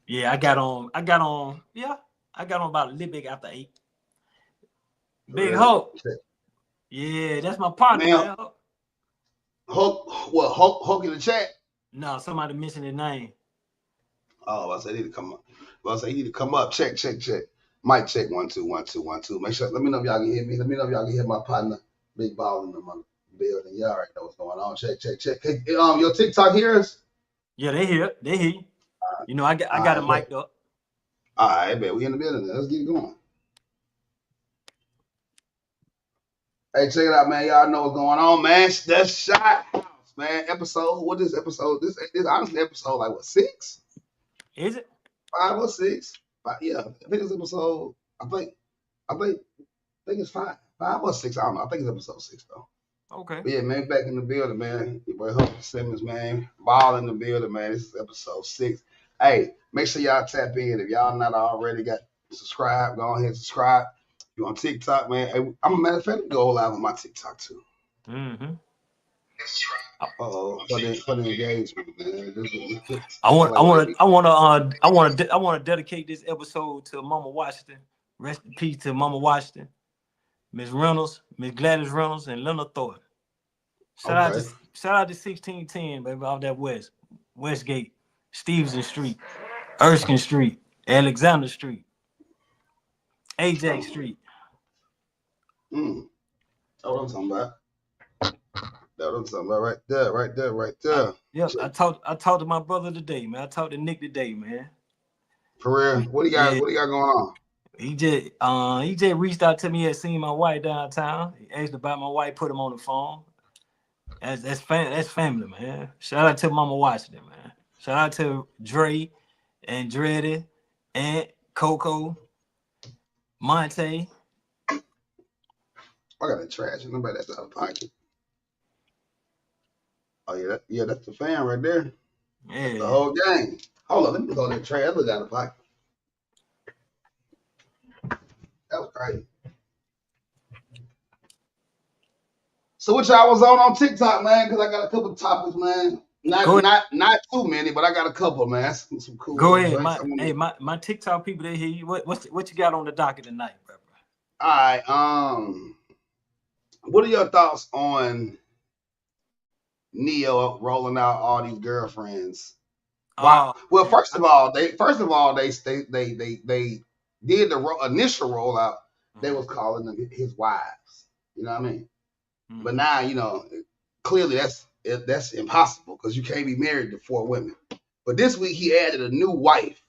Yeah, I got on. Yeah, I got on about a little bit after 8. Big Really? Hulk. Yeah, that's my partner, Man, man. Hulk in the chat? No, somebody mentioned his name. Oh, I said he need to come up. Well, I said he need to come up. Check. Mic check 1 2 1 2 1 2. Make sure. Let me know if y'all can hear me. Let me know if y'all can hear my partner, Big Ball in the building. Y'all already know what's going on. Check. Hey, your TikTok hears? Yeah, they hear. You know, I All got it right, bet. mic'd up. All right, bet. We in the building. Let's get it going. Hey, check it out, man. Y'all know what's going on, man. The Shot House, man. Episode. What is episode? This honestly episode like what 6? Is it? 5 or 6? Yeah, I think it's episode. I think it's 5 or 6. I don't know. I think it's episode 6 though. Okay. But yeah, man, back in the building, man. Your boy Hunter Simmons, man. Ball in the building, man. This is episode 6. Hey, make sure y'all tap in. If y'all not already got subscribe, go ahead and subscribe. If you on TikTok, man. Hey, I'm a matter of fact, go live on my TikTok too. Mm-hmm. For the engagement, man. I want to dedicate this episode to Mama Washington. Rest in peace to Mama Washington, Miss Reynolds, Miss Gladys Reynolds, and Leonard Thornton. Shout out to 1610, baby, off that Westgate, Stevenson Street, Erskine Street, Alexander Street, Ajax Street. That's what I'm talking about. That's what I'm talking about right there. Yep, I talked to my brother today, man. I talked to Nick today, man. For real? What do you got going on? He just reached out to me. He had seen my wife downtown. He asked about my wife, put him on the phone. That's family, man. Shout out to Mama Washington, man. Shout out to Dre and Dreddy, Aunt Coco, Monte. I got the trash. Nobody that's out of pocket. Oh yeah, that's the fan right there. Yeah. The whole gang. Hold on, let me go to the trash. That look out of pocket. That was crazy. So what y'all was on TikTok, man? Because I got a couple of topics, man. Not too many, but I got a couple, man. Some cool. Go ahead, my TikTok people. They hear you. What you got on the docket tonight, bro? All right. What are your thoughts on Neo rolling out all these girlfriends? Wow. Well, first of all, they did the initial rollout. They was calling them his wives. You know what I mean? Mm-hmm. But now, you know, clearly that's impossible because you can't be married to 4 women. But this week he added a new wife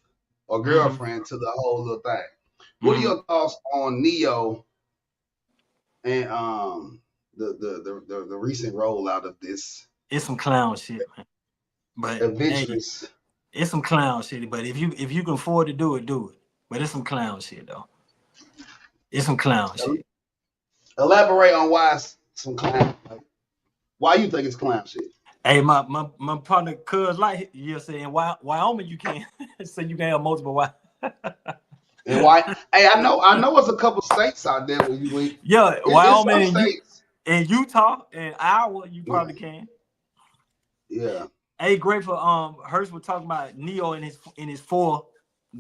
or girlfriend to the whole little thing. What are your thoughts on Neo and the recent rollout of this? It's some clown shit, man. But adventurous. Hey, it's some clown shit. But if you can afford to do it, do it. But it's some clown shit though. It's some clown shit. Elaborate on why it's some clown. Like, why you think it's clown shit? Hey, my partner, cuz like you're saying, Wyoming you can't, so you can have multiple wives. And why? Hey, I know it's a couple states out there where you. Yeah, Wyoming and Utah and Iowa, you probably can. Yeah. Hey, grateful. Hurst was talking about Neo and his 4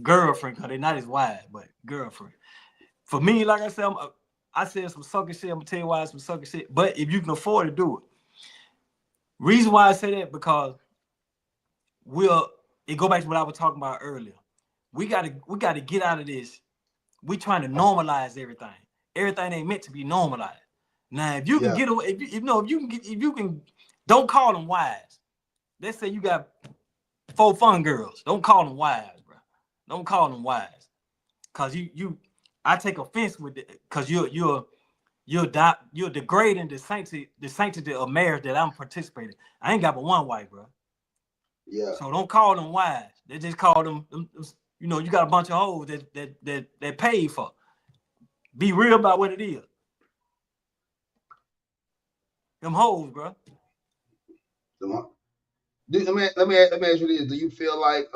girlfriend, because they're not his wife, but girlfriend. For me, like I said, I said some sucker shit. I'm gonna tell you why it's some sucker shit. But if you can afford to do it, reason why I say that because it go back to what I was talking about earlier. We gotta get out of this. We trying to normalize everything. Everything ain't meant to be normalized. Now, if you can get away, if you can, don't call them wives. Let's say you got 4 fun girls. Don't call them wives, bro. Don't call them wives, cause I take offense with it, cause you're degrading the sanctity of marriage that I'm participating. I ain't got but 1 wife, bro. Yeah. So don't call them wives. They just call them. You know, you got a bunch of hoes that paid for. Be real about what it is. Them hoes, bro. Let me ask you this: do you feel like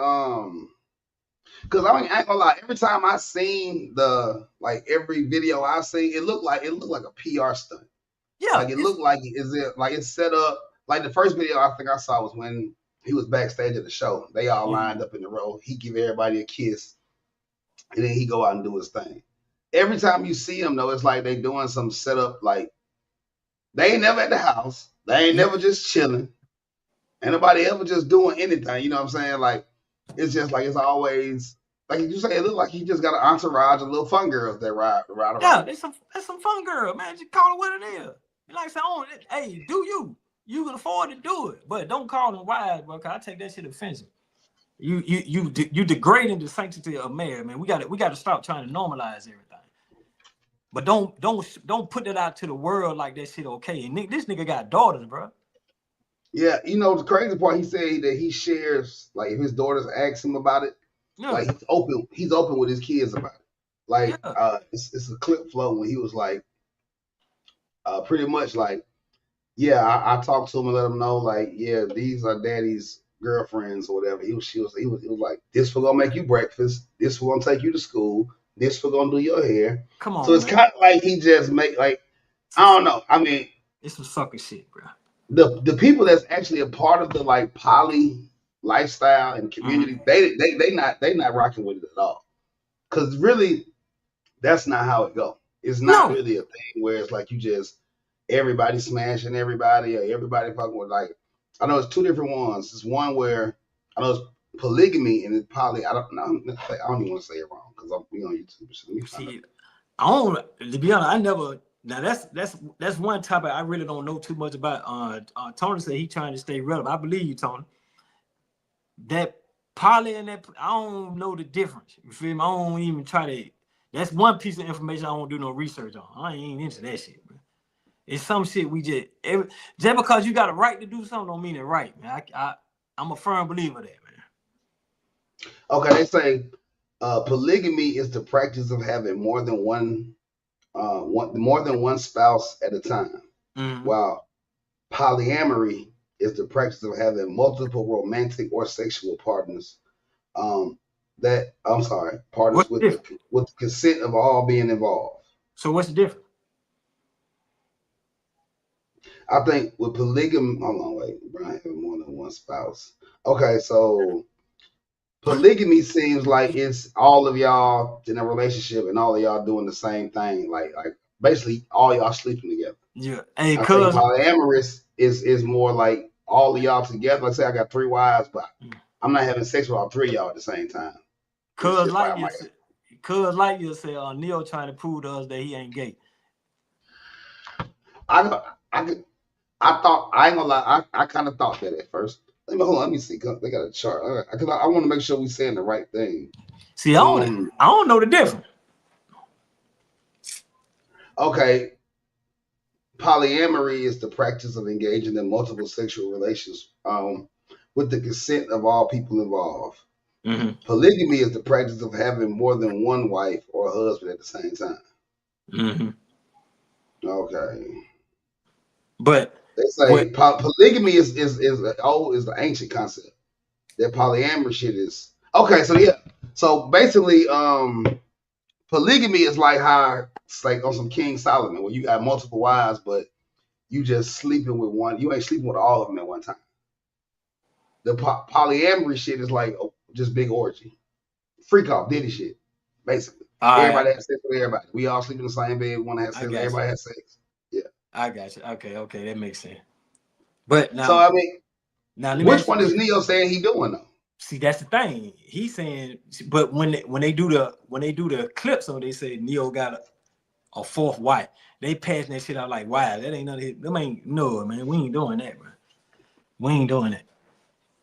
because I ain't gonna lie, every time I seen every video I seen, it looked like a PR stunt. Yeah, like it looked like it's set up. Like the first video I think I saw was when he was backstage at the show. They all lined up in the row. He give everybody a kiss, and then he go out and do his thing. Every time you see him, though, it's like they doing some setup. Like they ain't never at the house. They ain't never just chilling. Ain't nobody ever just doing anything. You know what I'm saying? Like it's just like it's always like you say. It look like he just got an entourage of little fun girls that ride around. Yeah, that's some fun girl, man. Just call it what it is. Like I said, hey, do you can afford to do it, but don't call them wives, bro. Cause I take that shit offensive. You degrading the sanctity of marriage, man. We got to stop trying to normalize everything. But don't put that out to the world like that shit okay. And this nigga got daughters, bro. Yeah, you know the crazy part. He said that he shares, like if his daughters ask him about it, like he's open with his kids about it. Like it's a clip flow when he was like, pretty much like, yeah, I talked to him and let him know, like, yeah, these are daddy's girlfriends or whatever. He was like, this for gonna make you breakfast. This for gonna take you to school. This for gonna do your hair. Come on. So it's kind of like he just make like, I don't know. I mean, it's some sucker shit, bro. The people that's actually a part of the like poly lifestyle and community, they not rocking with it at all. Cause really, that's not how it go. It's not really a thing where it's like you just everybody smashing everybody or everybody fucking with like. I know it's two different ones. It's one where I know it's polygamy and it's poly. I don't even want to say it wrong because I'm on YouTube. So see, to be honest, I never. Now that's one topic I really don't know too much about. Tony said he trying to stay relevant. I believe you, Tony. That poly and that I don't know the difference. You feel me? I don't even try to. That's one piece of information I don't do no research on. I ain't into that shit, bro. It's some shit we just because you got a right to do something don't mean it right, man. I'm a firm believer of that, man. Okay, they say polygamy is the practice of having more than one spouse at a time, while polyamory is the practice of having multiple romantic or sexual partners. Partners with the consent of all being involved. So what's the difference? I think with polygamy, hold on, wait, Brian having more than one spouse. Okay, so polygamy seems like it's all of y'all in a relationship and all of y'all doing the same thing, like basically all y'all sleeping together. Yeah, hey, I think polyamorous is more like all of y'all together. Let's say I got 3 wives, but I'm not having sex with all 3 of y'all at the same time. Cuz like you said, Neil trying to prove to us that he ain't gay. I thought, I ain't gonna lie, I kind of thought that at first. Let me see. They got a chart. Because I want to make sure we're saying the right thing. See, I don't know the difference. Okay. Polyamory is the practice of engaging in multiple sexual relations with the consent of all people involved. Polygamy is the practice of having more than one wife or husband at the same time. Okay. But they say polygamy is the ancient concept. That polyamory shit is okay. So yeah. So basically, polygamy is like how it's like on some King Solomon, where you got multiple wives, but you just sleeping with one. You ain't sleeping with all of them at one time. The polyamory shit is like just big orgy, freak off, Diddy shit, basically. Everybody has sex with everybody. We all sleep in the same bed. We want to have sex. Everybody has sex. Yeah, I got you. Okay, that makes sense. But now, so I mean, which one is Neo saying he doing though? See, that's the thing. He's saying, but when they do the clips, so they say Neo got a 4th wife. They passing that shit out like, wow, that ain't nothing. Them ain't no, man. We ain't doing that, bro. We ain't doing that.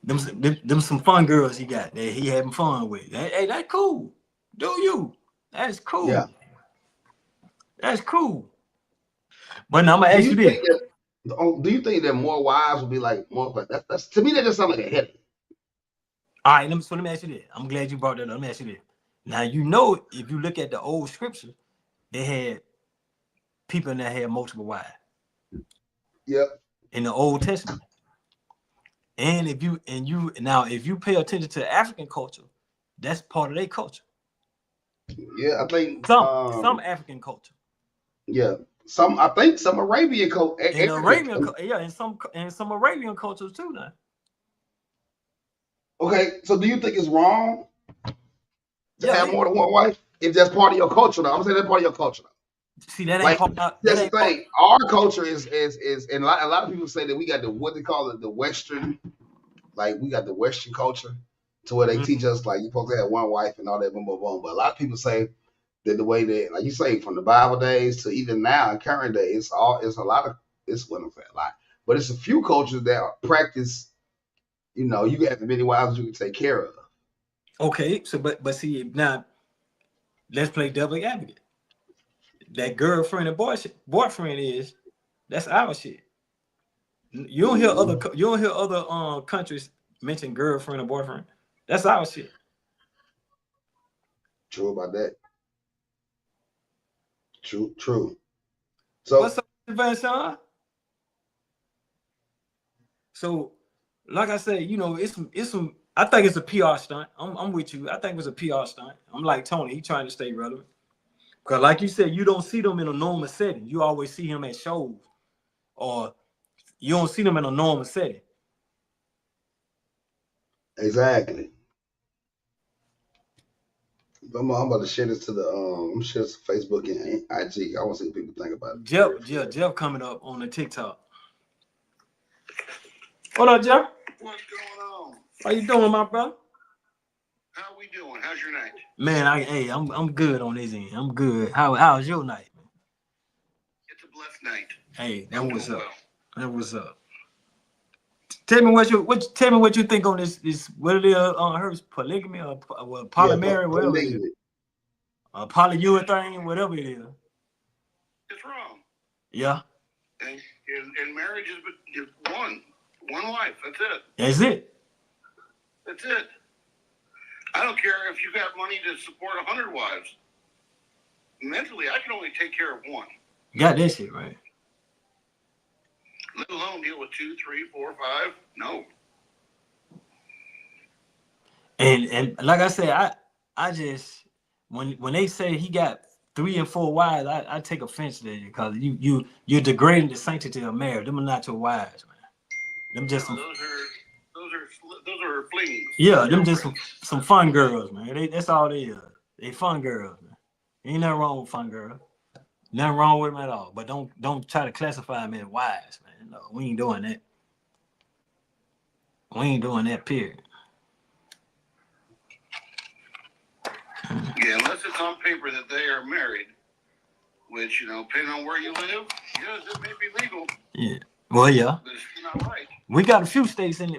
Them some fun girls he got that he having fun with. Hey, that's cool. Do you? That's cool. Yeah. That's cool. But now I'm gonna ask you this. Do you think that more wives will be like more like that's to me that just sounds like a headache. All right, let me ask you this. I'm glad you brought that up. Let me ask you this. Now you know if you look at the old scripture, they had people that had multiple wives. Yep. In the Old Testament. And if you pay attention to African culture, that's part of their culture. Yeah, I think some African culture. Yeah, I think some Arabian culture. And some Arabian cultures too now. Okay, so do you think it's wrong to have more than one wife? If that's part of your culture, though. I'm saying that's part of your culture. See, that ain't part. That's the thing. Our culture is, and a lot of people say that we got what they call it, the Western, like we got the Western culture, to where they teach us like you're supposed to have one wife and all that, boom, boom, boom. But a lot of people say that the way that, like you say, from the Bible days to even now in current day, it's a lot of, it's what I'm saying, a lot, but it's a few cultures that practice. You know, you have as many wives as you can take care of. Okay, so but see now, let's play devil advocate. That girlfriend and boyfriend that's our shit. You don't hear other countries mention girlfriend or boyfriend. That's our shit. True about that. True. So what's up, Vincent? So, like I said, you know, it's some. I think it's a PR stunt. I'm with you. I think it was a PR stunt. I'm like Tony. He trying to stay relevant. Because, like you said, you don't see them in a normal setting. You always see him at shows, or you don't see them in a normal setting. Exactly. I'm about to share this to the I'm share this to Facebook and IG. I want to see what people think about it. Jeff coming up on the TikTok. What up, Jeff? What's going on? How you doing, my brother? How we doing? How's your night? Man, I'm good on this end. I'm good. How's your night, man? It's a blessed night. Hey, that was up. Well. That was up. Tell me what you think on this what it is on her polygamy or polyamory, whatever it is. Polyurethane, whatever it is. It's wrong. Yeah. And marriage is one wife. That's it. That's it. That's it. I don't care if you got money to support 100 wives. Mentally, I can only take care of one. Got that shit right. Let alone deal with 2, 3, 4, 5. No. And like I said, I just when they say he got 3 and 4 wives, I take offense to that because you're degrading the sanctity of marriage. Them are not your wives, man. Them just those are flings. Yeah, them just some fun girls, man. That's all they are. They fun girls, man. Ain't nothing wrong with fun girls. Nothing wrong with them at all. But don't try to classify them as wives, man. No, we ain't doing that. We ain't doing that, period. Yeah, unless it's on paper that they are married, which, you know, depending on where you live, yes, it may be legal. Yeah. Well, yeah. But it's not right. We got a few states that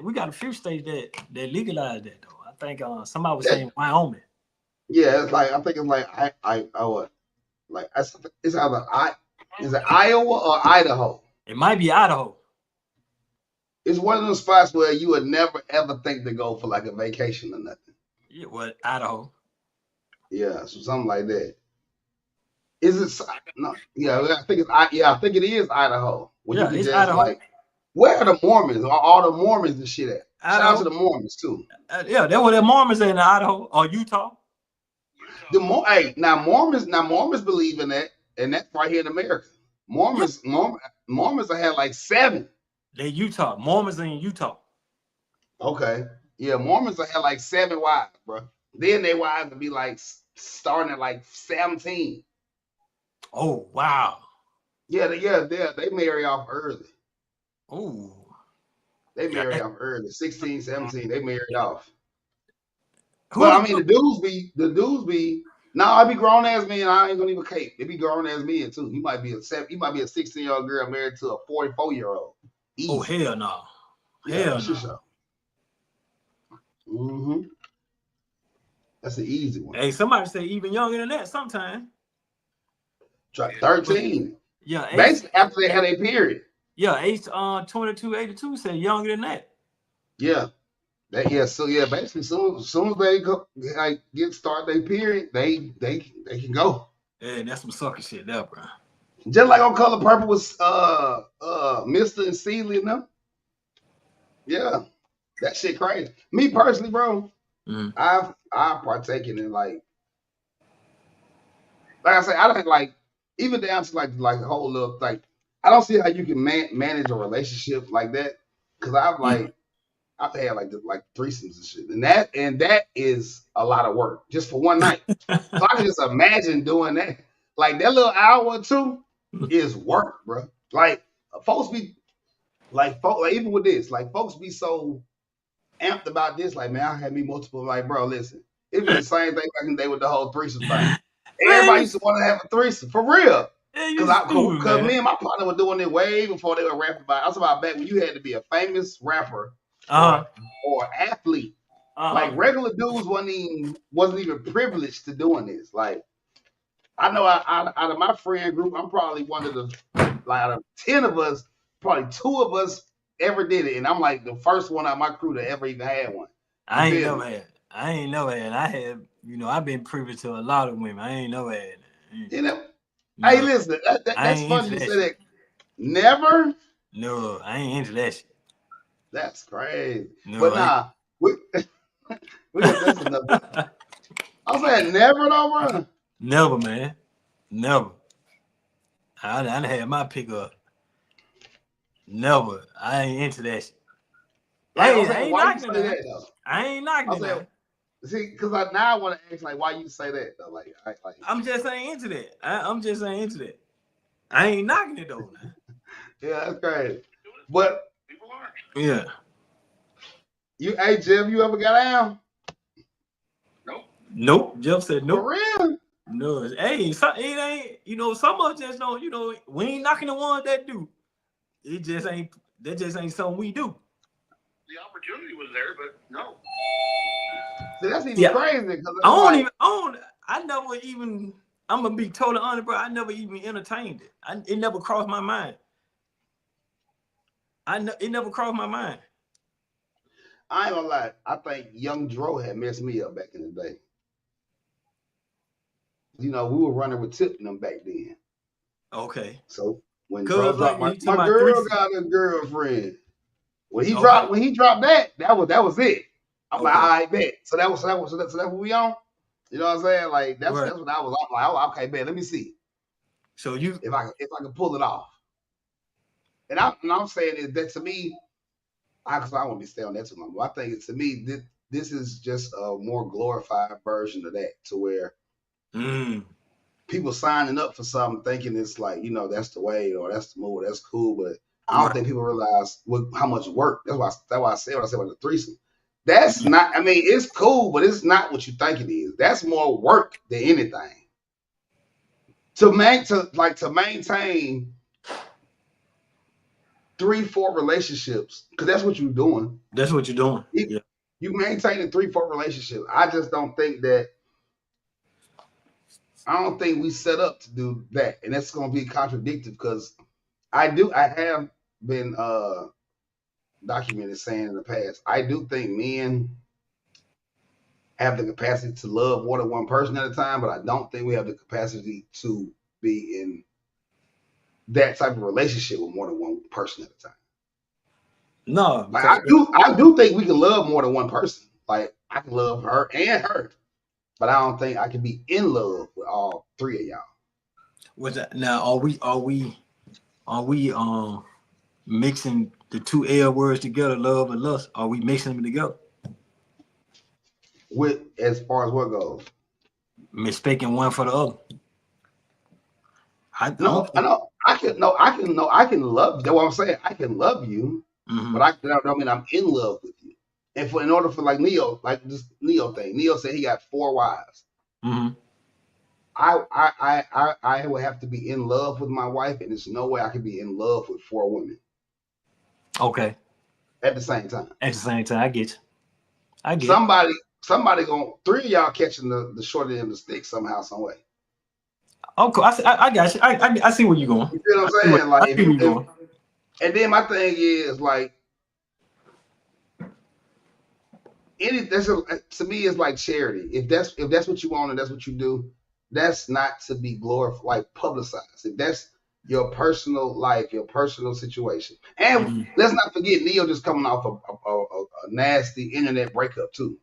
legalize that though. I think somebody was saying Wyoming. Yeah, it's like I think it's like it's either is it Iowa or Idaho? It might be Idaho. It's one of those spots where you would never ever think to go for like a vacation or nothing. Yeah, what Idaho? Yeah, so something like that. Is it? No, yeah, I think it is Idaho. Yeah, it's Idaho. Like, where are the Mormons? Are all the Mormons and shit at? Idaho. Shout out to the Mormons too. Yeah, that's where the Mormons in Idaho or Utah. Now Mormons believe in that, and that's right here in America. Mormons had like 7. They Utah. Mormons in Utah. Okay. Yeah, Mormons had like 7 wives, bro. Then their wives would be like starting at like 17. Oh wow. Yeah, they marry off early. Oh. They marry off early. 16, 17, they married off. But I mean the dudes be now I be grown ass men, I ain't gonna even cape. They be grown ass men too. You might be a 16-year-old girl married to a 44-year-old. Oh hell no. Hell no. Mm-hmm. That's an easy one. Hey, somebody say even younger than that sometimes. 13. Yeah, basically after they had a period. Yeah, age 2282 said younger than that. Yeah. Basically soon as they go like get start their period, they can go. Yeah, that's some sucker shit there, bro. Just like on Color Purple was Mr. and Seeley and them. Yeah. That shit crazy. Me personally, bro, I've partaken in like I say, I don't like even down to like the whole little like I don't see how you can manage a relationship like that because I've like I've had like threesomes and shit, and that is a lot of work just for one night. So I can just imagine doing that. Like that little hour or two is work, bro. Like folks be like even with this, like folks be so amped about this. Like, man, I had me multiple. Like, bro, listen, it was the same thing back in the day with the whole threesome thing. Everybody used to want to have a threesome for real. Because me and my partner were doing it way before they were rapping about. I was about back when you had to be a famous rapper or athlete. Like regular dudes wasn't even privileged to doing this. Like I know out of my friend group, I'm probably one of the out of 10 of us, probably 2 of us ever did it, and I'm like the first one out of my crew to ever even had one. I ain't never had. I had, I've been privy to a lot of women. I ain't never had. No. Hey, listen, that's funny you say that. Never? No, I ain't into that shit. That's crazy. No, but nah, that's enough. I said never though, bro. Never, man. Never. I done had my pick up. Never. I ain't into that shit. I ain't knocking that. I ain't knocking that. See, because now I want to ask, like, why you say that though? Like, I'm just ain't into that. I'm just ain't into that. I ain't knocking it though. Yeah, that's crazy. But people are. Yeah. Hey Jeff, you ever got down? Nope. Jeff said nope. For real? No. Hey, it ain't. Some of us just don't. We ain't knocking the ones that do. It just ain't. That just ain't something we do. The opportunity was there, but no. See, that's even crazy. I never even. I'm gonna be totally honest, bro. I never even entertained it. It never crossed my mind. It never crossed my mind. I ain't gonna lie. I think Young Dro had messed me up back in the day. We were running with Tip and them back then. Okay. So when Dro dropped my girl got a girlfriend. When he dropped that was it. I'm like, all right, bet. So that's what we on. You know what I'm saying? Like that's what I was like. Okay, bet. Let me see. So if I can pull it off. And I'm saying is that to me, because I won't be staying on that too long. But I think to me this is just a more glorified version of that, to where people signing up for something thinking it's like that's the way or that's the move, that's cool, but I don't think people realize how much work. That's why I said what I said about the threesome. That's not. I mean, it's cool, but it's not what you think it is. That's more work than anything. To maintain 3-4 relationships, because that's what you're doing. That's what you're doing. You maintain 3-4 relationships. I just don't think that. I don't think we set up to do that, and that's going to be contradictory because I have been documented saying in the past, I do think men have the capacity to love more than one person at a time, but I don't think we have the capacity to be in that type of relationship with more than one person at a time. No, like I do think we can love more than one person. Like I can love her and her, but I don't think I can be in love with all 3 of y'all. What's that? Now, are we mixing the 2 L words together, love and lust? Are we mixing them together? With as far as what goes, mistaking one for the other. I know. I can love you. That's what I'm saying. I can love you, but I don't mean I'm in love with you. And in order for like this Neo thing, Neo said he got 4 wives. I would have to be in love with my wife, and there's no way I could be in love with 4 women. Okay. At the same time. At the same time, I get you. Somebody going 3 of y'all catching the short end of the stick somehow, some way. Oh, cool. I got you. I see where you're going. You feel what I'm saying? Like and then my thing is like to me it's like charity. If that's what you want and that's what you do, that's not to be glorified, like publicized. If that's your personal life, your personal situation. And let's not forget Neo just coming off a nasty internet breakup too.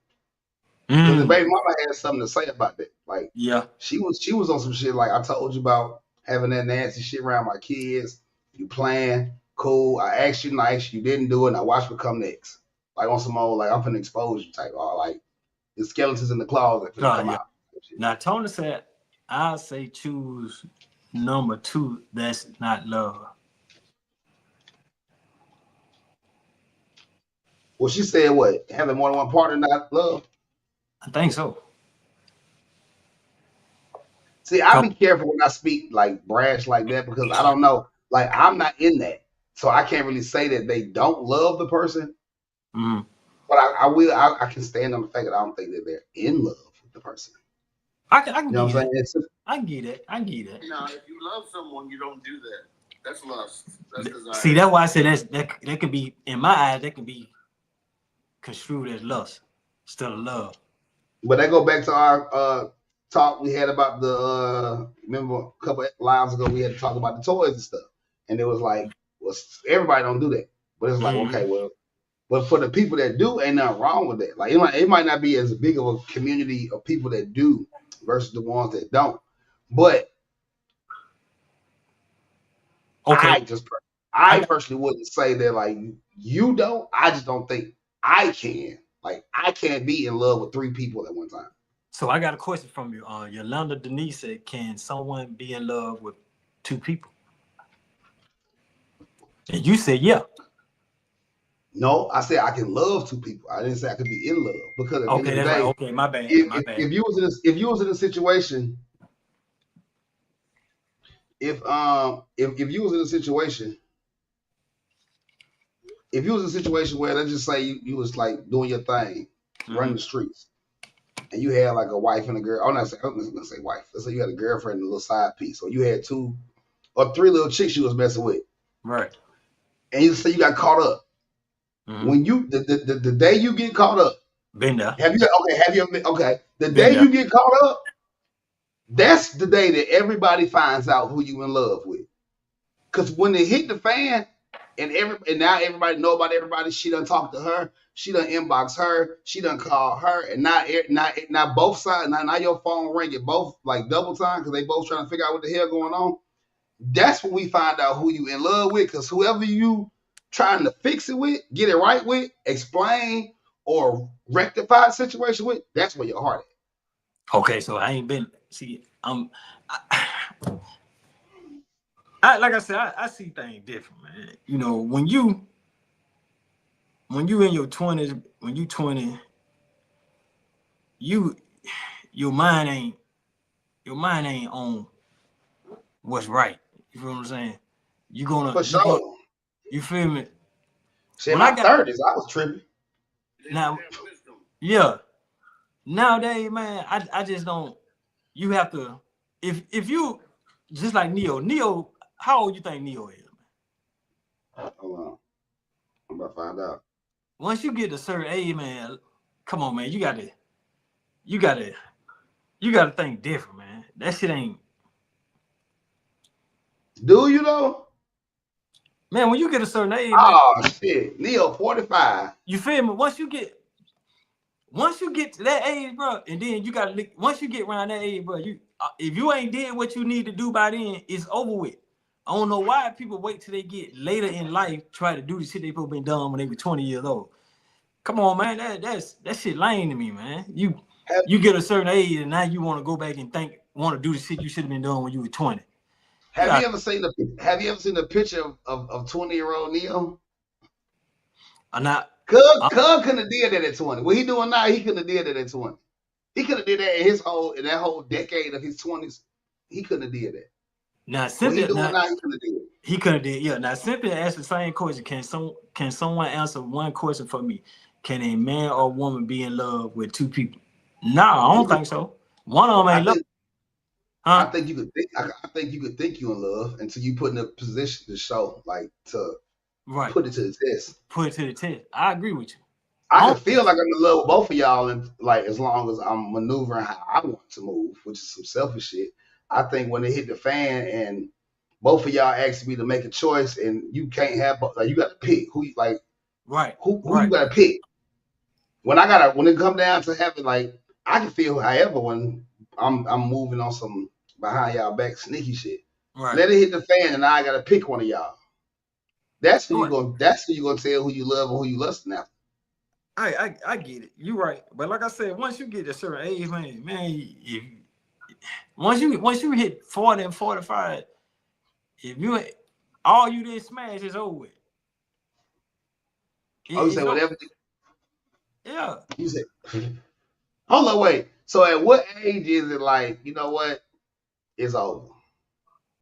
Because the baby mama had something to say about that. Like, she was on some shit like, I told you about having that nasty shit around my kids. You playing, cool. I asked you nice, you didn't do it, and I watched what come next. like on some old like I'm finna expose you type, or like the skeletons in the closet finna come out. Now Tony said, "I say choose number 2. That's not love." Well, she said what? Having more than one partner, not love. I think so. See, I be careful when I speak like brash like that because I don't know. Like I'm not in that, so I can't really say that they don't love the person. Mm-hmm. But I can stand on the fact that I don't think that they're in love with the person. I can you know what I'm saying? I can get it. No, if you love someone, you don't do that. That's lust. That's desire. See, that's why I said that could be, in my eyes, that can be construed as lust instead of love. But that go back to our talk we had about the remember a couple of lives ago we had to talk about the toys and stuff, and it was like, well, everybody don't do that, but it's like, okay, well, but for the people that do, ain't nothing wrong with that. Like it might not be as big of a community of people that do versus the ones that don't, but okay, I personally wouldn't say that like you don't. I just don't think I can. Like I can't be in love with 3 people at one time. So I got a question from you. Yolanda Denise said, "Can someone be in love with 2 people?" And you said, "Yeah." No, I said I can love 2 people. I didn't say I could be in love because at okay, the end of the day, right. Okay, my bad. If you was in a situation, if you was in a situation. If you was in a situation where let's just say you was like doing your thing, running the streets, and you had like a wife and a girl. I'm not gonna say wife. Let's say you had a girlfriend and a little side piece, or you had 2 or 3 little chicks you was messing with, right? And you say you got caught up. When you the day you get caught up, been there. The day you get caught up, that's the day that everybody finds out who you in love with. Because when it hit the fan. And now everybody know about everybody. She done talked to her. She done inbox her. She done call her. And now both sides. Now your phone ringing both like double time because they both trying to figure out what the hell going on. That's when we find out who you in love with. Because whoever you trying to fix it with, get it right with, explain or rectify the situation with, that's where your heart is. Okay, so I ain't been. See, like I said, I see things different, man. You know, when you in your 20s, when you 20, your mind ain't on what's right. You feel what I'm saying? You feel me? In my 30s, I was tripping. Now, yeah. Nowadays, man, I just don't. You have to. If you just like Neo. How old you think Neo is, man? Hold on. I'm about to find out. Once you get to a certain age, man, come on, man. You gotta think different, man. That shit ain't. Do you though? Man, when you get a certain age, shit. Neo 45. You feel me? Once you get to that age, bro, and then you gotta once you get around that age, bro, if you ain't did what you need to do by then, it's over with. I don't know why people wait till they get later in life try to do the shit they probably been done when they were 20 years old. Come on, man, that shit lame to me, man. You get a certain age and now you want to go back and want to do the shit you should have been doing when you were 20. Have you ever seen the picture of 20-year-old Neo? Not. Cub couldn't have did that at 20. What he doing now, he couldn't have did that at 20. He could have did that in that whole decade of his 20s. He couldn't have did that. Now, Cynthia, he couldn't have did it. He couldn't have did. Yeah. Now, Cynthia asked the same question. Can someone answer one question for me? Can a man or woman be in love with 2 people? No, I don't think so. One of them ain't love. I think you could think. I think you could think you in love until you put in a position to show, like to put it to the test. Put it to the test. I agree with you. I can feel like I'm in love with both of y'all, and like as long as I'm maneuvering how I want to move, which is some selfish shit. I think when it hit the fan and both of y'all asked me to make a choice, and you can't have like you got to pick who you like. Right. Who you got to pick? When it come down to having like I can feel however when I'm moving on some behind y'all back sneaky shit. Right. Let it hit the fan, and I gotta pick one of y'all. That's who you're gonna tell who you love and who you lusting after. I get it. You're right. But like I said, once you get a certain age, once you hit 40 and 45, if you all you did smash is over with. You say whatever. Yeah. You say, hold on, wait. So at what age is it like, you know what? It's over.